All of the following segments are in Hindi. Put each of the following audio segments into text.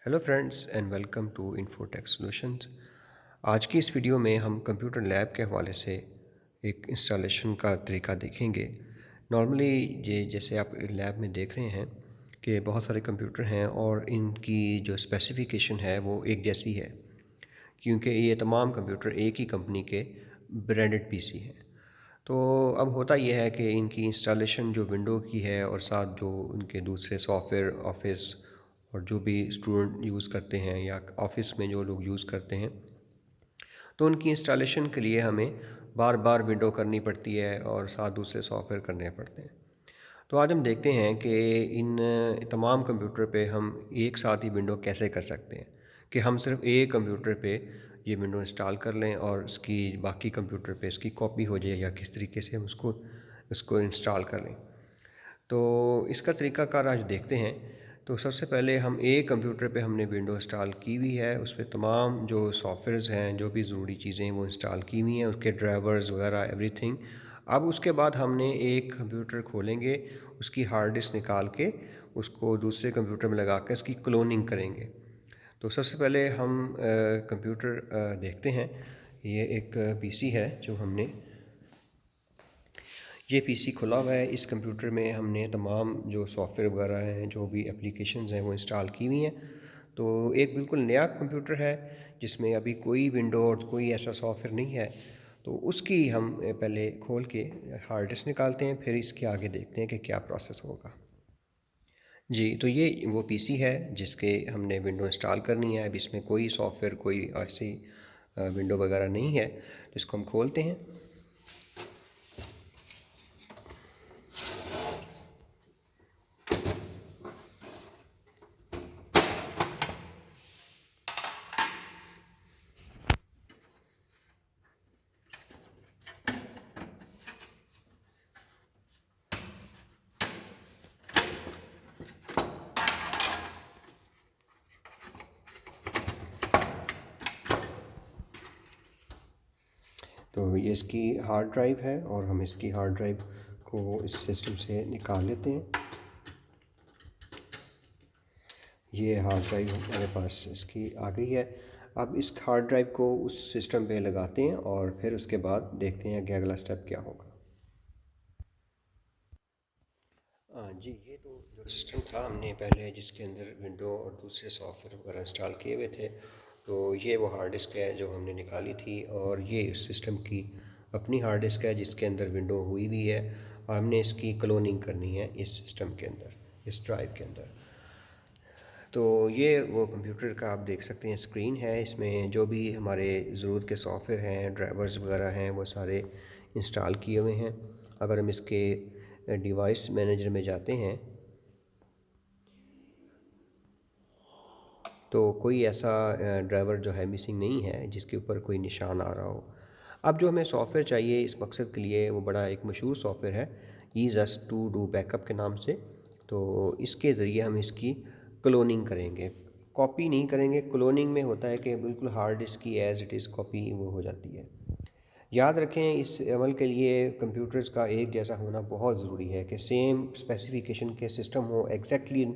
Hello friends and welcome to Infotech solutions. आज की इस वीडियो में हम कंप्यूटर लैब के हवाले से एक इंस्टॉलेशन का तरीका देखेंगे। नॉर्मली ये जैसे आप लैब में देख रहे हैं कि बहुत सारे कंप्यूटर हैं और इनकी जो स्पेसिफिकेशन है वो एक जैसी है, क्योंकि ये तमाम कंप्यूटर एक ही कंपनी के ब्रांडेड पीसी हैं। तो अब होता यह है कि इनकी इंस्टॉलेशन जो विंडो की है और साथ जो उनके दूसरे सॉफ्टवेयर ऑफिस और जो भी स्टूडेंट यूज़ करते हैं या ऑफिस में जो लोग यूज़ करते हैं, तो उनकी इंस्टॉलेशन के लिए हमें बार बार विंडो करनी पड़ती है और साथ दूसरे सॉफ्टवेयर करने पड़ते हैं। तो आज हम देखते हैं कि इन तमाम कंप्यूटर पे हम एक साथ ही विंडो कैसे कर सकते हैं, कि हम सिर्फ एक कंप्यूटर पे ये विंडो इंस्टॉल कर लें और उसकी बाकी कंप्यूटर पे इसकी कॉपी हो जाए, या किस तरीके से हम उसको उसको इंस्टॉल कर लें। तो इसका तरीक़ाकार आज देखते हैं। तो सबसे पहले हम एक कंप्यूटर पे हमने विंडो इंस्टॉल की हुई है, उस पे तमाम जो सॉफ्टवेयर्स हैं, जो भी ज़रूरी चीज़ें हैं वो इंस्टॉल की हुई हैं, उसके ड्राइवर्स वगैरह एवरीथिंग। अब उसके बाद हमने एक कंप्यूटर खोलेंगे, उसकी हार्ड डिस्क निकाल के उसको दूसरे कंप्यूटर में लगा के इसकी क्लोनिंग करेंगे। तो सबसे पहले हम कंप्यूटर देखते हैं। ये एक पीसी है जो हमने ये पीसी खुला हुआ है। इस कंप्यूटर में हमने तमाम जो सॉफ्टवेयर वगैरह हैं, जो भी एप्लीकेशंस हैं वो इंस्टॉल की हुई हैं। तो एक बिल्कुल नया कंप्यूटर है जिसमें अभी कोई विंडो और कोई ऐसा सॉफ्टवेयर नहीं है। तो उसकी हम पहले खोल के हार्ड डिस्क निकालते हैं, फिर इसके आगे देखते हैं कि क्या प्रोसेस होगा। जी, तो ये वो पीसी है जिसके हमने विंडो इंस्टॉल करनी है। अब इसमें कोई सॉफ्टवेयर, कोई ऐसी विंडो वगैरह नहीं है, तो इसको हम खोलते हैं। तो ये इसकी हार्ड ड्राइव है और हम इसकी हार्ड ड्राइव को इस सिस्टम से निकाल लेते हैं। ये हार्ड ड्राइव हमारे पास इसकी आ गई है। अब इस हार्ड ड्राइव को उस सिस्टम पे लगाते हैं और फिर उसके बाद देखते हैं कि अगला स्टेप क्या होगा। हाँ जी, ये तो जो सिस्टम था हमने पहले जिसके अंदर विंडो और दूसरे सॉफ्टवेयर वगैरह इंस्टॉल किए हुए थे, तो ये वो हार्ड डिस्क है जो हमने निकाली थी, और ये इस सिस्टम की अपनी हार्ड डिस्क है जिसके अंदर विंडो हुई भी है, और हमने इसकी क्लोनिंग करनी है इस सिस्टम के अंदर, इस ड्राइव के अंदर। तो ये वो कंप्यूटर का आप देख सकते हैं स्क्रीन है। इसमें जो भी हमारे ज़रूरत के सॉफ्टवेयर हैं, ड्राइवर्स वगैरह हैं, वो सारे इंस्टॉल किए हुए हैं। अगर हम इसके डिवाइस मैनेजर में जाते हैं तो कोई ऐसा ड्राइवर जो है मिसिंग नहीं है जिसके ऊपर कोई निशान आ रहा हो। अब जो हमें सॉफ्टवेयर चाहिए इस मकसद के लिए, वो बड़ा एक मशहूर सॉफ्टवेयर है ईज़ टू डू बैकअप के नाम से। तो इसके ज़रिए हम इसकी क्लोनिंग करेंगे, कॉपी नहीं करेंगे। क्लोनिंग में होता है कि बिल्कुल हार्ड डिस्क की एज़ इट इज़ कॉपी वो हो जाती है। याद रखें, इस अमल के लिए कंप्यूटर्स का एक जैसा होना बहुत ज़रूरी है, कि सेम स्पेसिफिकेशन के सिस्टम हो, एग्जैक्टली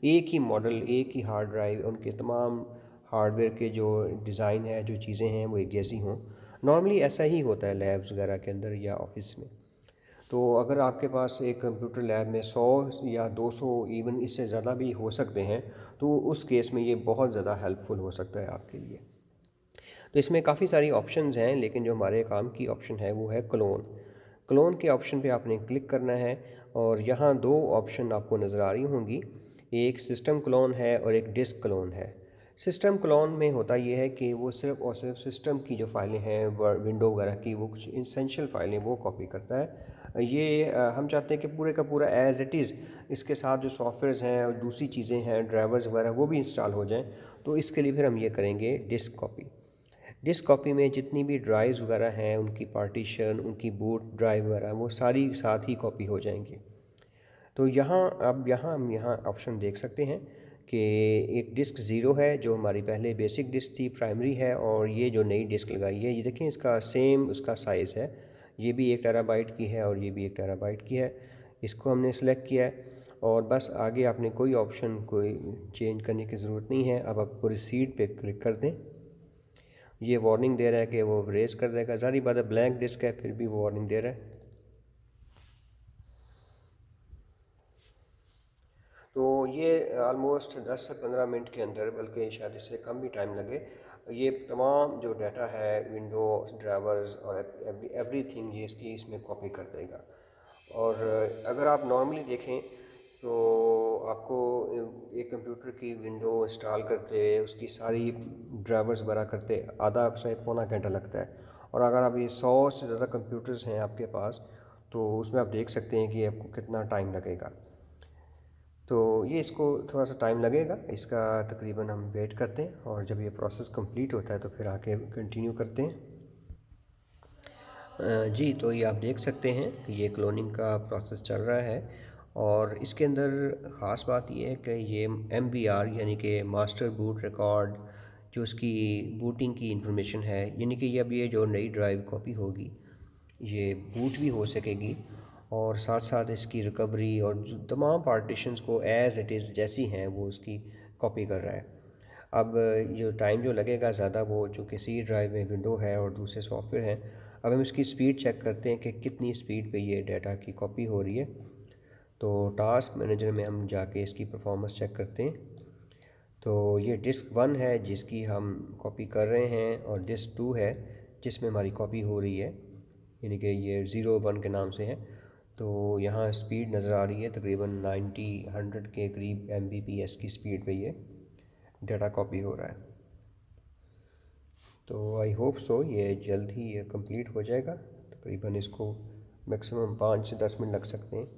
एक ही मॉडल, एक ही हार्ड ड्राइव, उनके तमाम हार्डवेयर के जो डिज़ाइन है, जो चीज़ें हैं वो एक जैसी हों। नॉर्मली ऐसा ही होता है लैब्स वगैरह के अंदर या ऑफिस में। तो अगर आपके पास एक कंप्यूटर लैब में 100 या 200 इवन इससे ज़्यादा भी हो सकते हैं, तो उस केस में ये बहुत ज़्यादा हेल्पफुल हो सकता है आपके लिए। तो इसमें काफ़ी सारी ऑप्शंस हैं, लेकिन जो हमारे काम की ऑप्शन है वो है क्लोन। क्लोन के ऑप्शन पे आपने क्लिक करना है, और यहाँ दो ऑप्शन आपको नज़र आ रही होंगी, एक सिस्टम क्लोन है और एक डिस्क क्लोन है। सिस्टम क्लोन में होता ये है कि वो सिर्फ़ और सिर्फ सिस्टम की जो फाइलें हैं, विंडो वगैरह की, वो कुछ इंसेंशियल फाइलें वो कॉपी करता है। ये हम चाहते हैं कि पूरे का पूरा एज़ इट इज़ इसके साथ जो सॉफ्टवेयर्स हैं और दूसरी चीज़ें हैं, ड्राइवर्स वगैरह, वो भी इंस्टॉल हो जाएँ। तो इसके लिए फिर हम ये करेंगे डिस्क कॉपी। डिस्क कॉपी में जितनी भी ड्राइव्स वगैरह हैं, उनकी पार्टीशन, उनकी बूट ड्राइव वगैरह, वो सारी साथ ही कॉपी हो जाएंगी। तो यहाँ अब यहाँ हम यहाँ ऑप्शन देख सकते हैं कि एक डिस्क ज़ीरो है जो हमारी पहले बेसिक डिस्क थी, प्राइमरी है, और ये जो नई डिस्क लगाई है, ये देखें इसका सेम उसका साइज़ है। ये भी 1 टेराबाइट की है और ये भी 1 टेराबाइट की है। इसको हमने सेलेक्ट किया है। और बस आगे आपने कोई ऑप्शन कोई चेंज करने की ज़रूरत नहीं है। अब आप प्रोसीड पे क्लिक कर दें। ये वार्निंग दे रहा है कि वो रेज़ कर देगा, सारी बात है ब्लैंक डिस्क है फिर भी वो वार्निंग दे रहा है। तो ये आलमोस्ट 10 से 15 मिनट के अंदर, बल्कि शायद इससे कम भी टाइम लगे, ये तमाम जो डाटा है विंडो ड्राइवर्स और एवरीथिंग ये इसकी इसमें कॉपी कर देगा। और अगर आप नॉर्मली देखें तो आपको एक कंप्यूटर की विंडो इंस्टॉल करते उसकी सारी ड्राइवर्स वगैरह करते आधा से पौना घंटा लगता है। और अगर आप ये 100 से ज़्यादा कंप्यूटर्स हैं आपके पास, तो उसमें आप देख सकते हैं कि आपको कितना टाइम लगेगा। तो ये इसको थोड़ा सा टाइम लगेगा इसका, तकरीबन हम वेट करते हैं और जब ये प्रोसेस कंप्लीट होता है तो फिर आके कंटिन्यू करते हैं। जी, तो ये आप देख सकते हैं कि ये क्लोनिंग का प्रोसेस चल रहा है और इसके अंदर ख़ास बात ये है कि ये MBR यानी कि मास्टर बूट रिकॉर्ड, जो उसकी बूटिंग की इंफॉर्मेशन है, यानी कि ये अब ये जो नई ड्राइव कॉपी होगी ये बूट भी हो सकेगी और साथ साथ इसकी रिकवरी और जो तमाम पार्टीशंस को एज़ इट इज़ जैसी हैं वो उसकी कॉपी कर रहा है। अब जो टाइम जो लगेगा ज़्यादा, वो चूँकि सी ड्राइव में विंडो है और दूसरे सॉफ्टवेयर हैं। अब हम इसकी स्पीड चेक करते हैं कि कितनी स्पीड पे ये डाटा की कॉपी हो रही है। तो टास्क मैनेजर में हम जाके इसकी परफॉर्मेंस चेक करते हैं। तो ये डिस्क 1 है जिसकी हम कॉपी कर रहे हैं और डिस्क 2 है जिसमें हमारी कॉपी हो रही है, यानी कि ये 0 1 के नाम से है। तो यहाँ स्पीड नज़र आ रही है तकरीबन 90-100 के करीब Mbps की स्पीड पे ये डाटा कॉपी हो रहा है। तो आई होप सो ये जल्द ही ये कंप्लीट हो जाएगा। तकरीबन इसको मैक्सिमम 5 से 10 मिनट लग सकते हैं।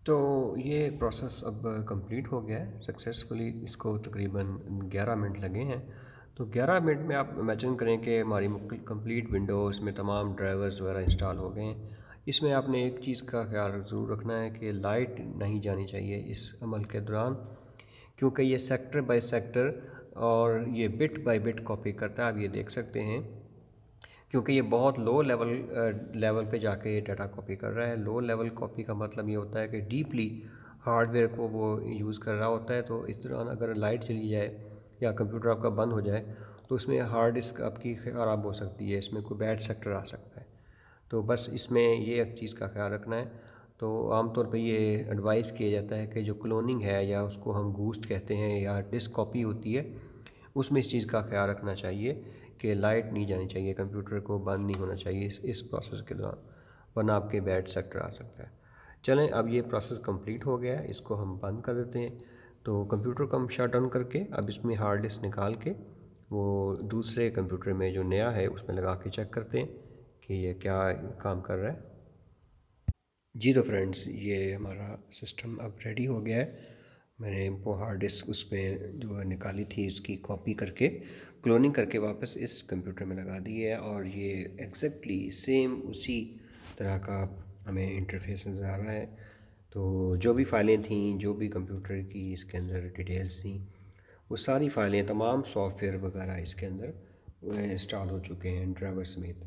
तो ये प्रोसेस अब कंप्लीट हो गया है सक्सेसफुली, इसको तकरीबन 11 मिनट लगे हैं। तो 11 मिनट में आप इमेजिन करें कि हमारी कंप्लीट विंडोज़ में तमाम ड्राइवर्स वगैरह इंस्टॉल हो गए हैं। इसमें आपने एक चीज़ का ख्याल ज़रूर रखना है कि लाइट नहीं जानी चाहिए इस अमल के दौरान, क्योंकि ये सेक्टर बाय सेक्टर और ये बिट बाय बिट कॉपी करता है। आप ये देख सकते हैं क्योंकि ये बहुत लो लेवल पे जाके ये डाटा कॉपी कर रहा है। लो लेवल कॉपी का मतलब ये होता है कि डीपली हार्डवेयर को वो यूज़ कर रहा होता है। तो इस दौरान अगर लाइट चली जाए या कंप्यूटर आपका बंद हो जाए तो उसमें हार्ड डिस्क आपकी ख़राब हो सकती है, इसमें कोई बैड सेक्टर आ सकता है। तो बस इसमें ये एक चीज़ का ख्याल रखना है। तो आमतौर पे ये एडवाइस किया जाता है कि जो क्लोनिंग है या उसको हम गूस्ट कहते हैं या डिस्क कॉपी होती है, उसमें इस चीज़ का ख्याल रखना चाहिए कि लाइट नहीं जानी चाहिए, कंप्यूटर को बंद नहीं होना चाहिए इस प्रोसेस के दौरान, वरना आपके बैड सेक्टर आ सकता है। चलें, अब ये प्रोसेस कंप्लीट हो गया है, इसको हम बंद कर देते हैं। तो कंप्यूटर को हम शट डाउन करके अब इसमें हार्ड डिस्क निकाल के वो दूसरे कंप्यूटर में जो नया है उसमें लगा के चेक करते हैं कि ये क्या काम कर रहा है। जी तो फ्रेंड्स, ये हमारा सिस्टम अब रेडी हो गया है। मैंने वो हार्ड डिस्क उसमें जो है निकाली थी उसकी कॉपी करके क्लोनिंग करके वापस इस कंप्यूटर में लगा दी है और ये एग्जैक्टली सेम उसी तरह का हमें इंटरफेस नज़र आ रहा है। तो जो भी फाइलें थी, जो भी कंप्यूटर की इसके अंदर डिटेल्स थी, वो सारी फाइलें तमाम सॉफ्टवेयर वगैरह इसके अंदर इंस्टॉल हो चुके हैं ड्राइवर समेत।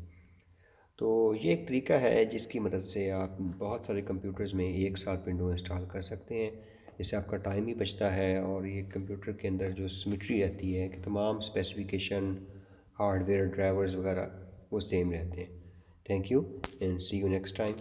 तो ये एक तरीका है जिसकी मदद से आप बहुत सारे कंप्यूटर्स में एक साथ विंडो इंस्टॉल कर सकते हैं। इससे आपका टाइम भी बचता है और ये कंप्यूटर के अंदर जो सिमेट्री रहती है कि तमाम स्पेसिफिकेशन, हार्डवेयर, ड्राइवर्स वगैरह वो सेम रहते हैं। Thank you and see you next time.